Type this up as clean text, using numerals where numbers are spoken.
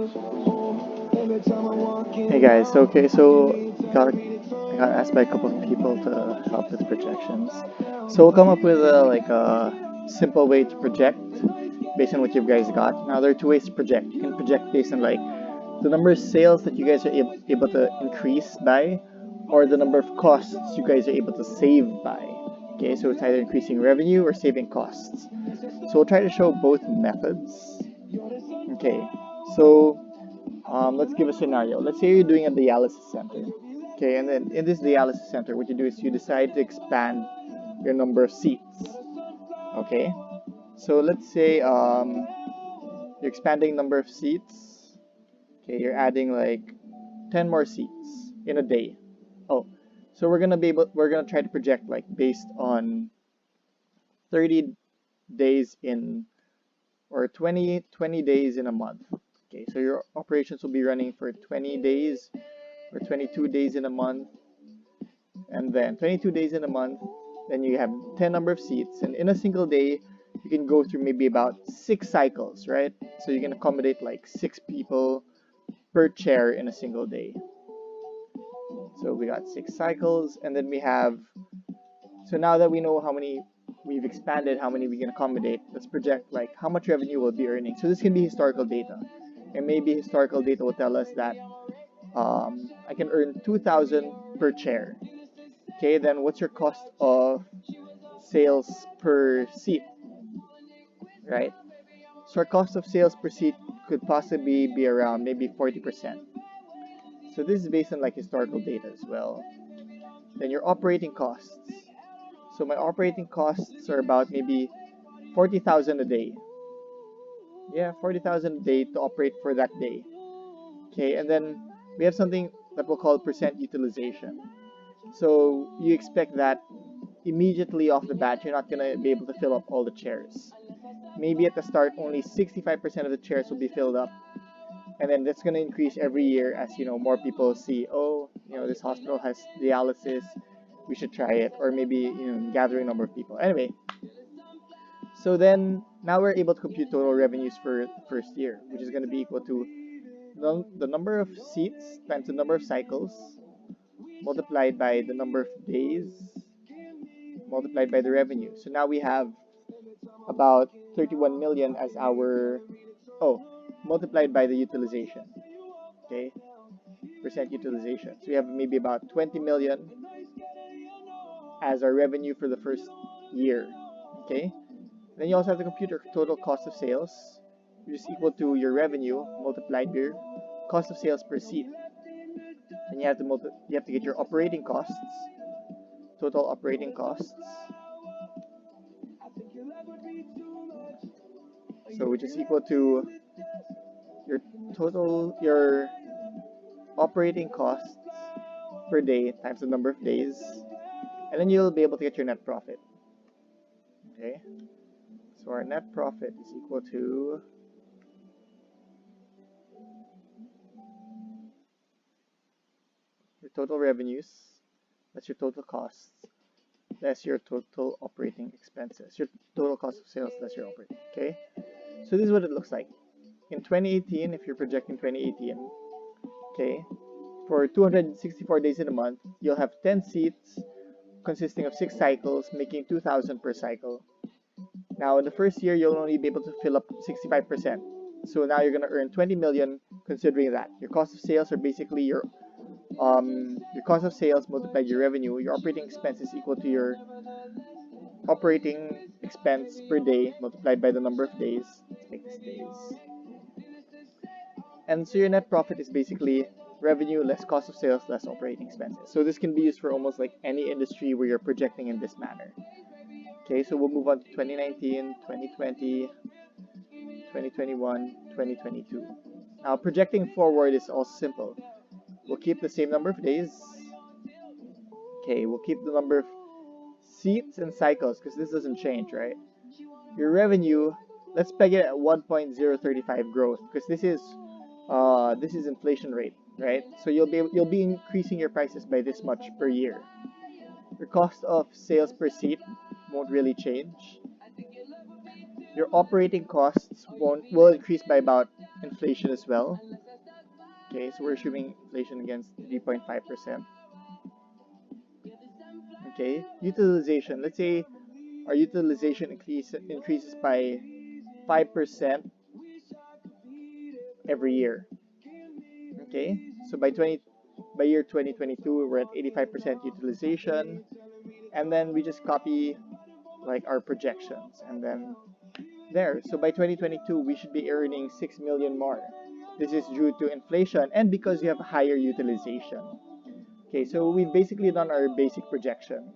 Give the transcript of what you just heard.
Hey guys, I got asked by a couple of people to help with projections. So we'll come up with a simple way to project based on what you guys got. Now there are two ways to project. You can project based on like the number of sales that you guys are able to increase by, or the number of costs you guys are able to save by. Okay, so it's either increasing revenue or saving costs. So we'll try to show both methods. Okay, so let's give a scenario. Let's say you're doing a dialysis center. Okay, and then in this dialysis center, what you do is you decide to expand your number of seats. Okay, so let's say you're expanding number of seats. Okay, you're adding like 10 more seats in a day. Oh, so we're gonna try to project like based on 30 days in or 20 days in a month. Okay, so your operations will be running for 20 days or 22 days in a month, and then 22 days in a month, then you have 10 number of seats, and in a single day, you can go through maybe about 6 cycles, right? So you can accommodate like 6 people per chair in a single day. So we got 6 cycles, and then we have, so now that we know how many we've expanded, how many we can accommodate, let's project like how much revenue we'll be earning. So this can be historical data, and maybe historical data will tell us that I can earn 2,000 per chair. Okay, then what's your cost of sales per seat, right? So our cost of sales per seat could possibly be around maybe 40%. So this is based on like historical data as well. Then your operating costs. So my operating costs are about maybe 40,000 a day. Yeah, 40,000 a day to operate for that day. Okay, and then we have something that we'll call percent utilization. So you expect that immediately off the bat, you're not going to be able to fill up all the chairs. Maybe at the start, only 65% of the chairs will be filled up. And then that's going to increase every year as, more people see, oh, this hospital has dialysis, we should try it. Or maybe, gathering number of people. Anyway, so then now we're able to compute total revenues for the first year, which is going to be equal to the number of seats times the number of cycles multiplied by the number of days multiplied by the revenue. So now we have about 31 million as our, multiplied by the utilization. Okay, percent utilization. So we have maybe about 20 million as our revenue for the first year. Okay, then you also have the computer total cost of sales, which is equal to your revenue multiplied by your cost of sales per seat. And you have to get your operating costs, total operating costs. So which is equal to your operating costs per day times the number of days, and then you'll be able to get your net profit. Okay, so our net profit is equal to your total revenues, that's your total costs, less your total operating expenses, your total cost of sales less your operating. Okay, so this is what it looks like in 2018. If you're projecting 2018, okay, for 264 days in a month, you'll have 10 seats consisting of 6 cycles, making 2,000 per cycle. Now in the first year, you'll only be able to fill up 65%. So now you're going to earn 20 million considering that. Your cost of sales are basically your cost of sales multiplied your revenue. Your operating expense is equal to your operating expense per day multiplied by the number of days. Let's make this days. And so your net profit is basically revenue less cost of sales less operating expenses. So this can be used for almost like any industry where you're projecting in this manner. Okay, so we'll move on to 2019, 2020, 2021, 2022. Now projecting forward is also simple. We'll keep the same number of days. Okay, we'll keep the number of seats and cycles because this doesn't change, right? Your revenue, let's peg it at 1.035 growth because this is inflation rate, right? So you'll be increasing your prices by this much per year. Your cost of sales per seat won't really change. Your operating costs will increase by about inflation as well. Okay, so we're assuming inflation against 3.5%. Okay, utilization. Let's say our utilization increases by 5% every year. Okay, so by year 2022, we're at 85% utilization, and then we just copy like our projections, and then there. So by 2022, we should be earning 6 million more. This is due to inflation and because you have higher utilization. Okay, so we've basically done our basic projections.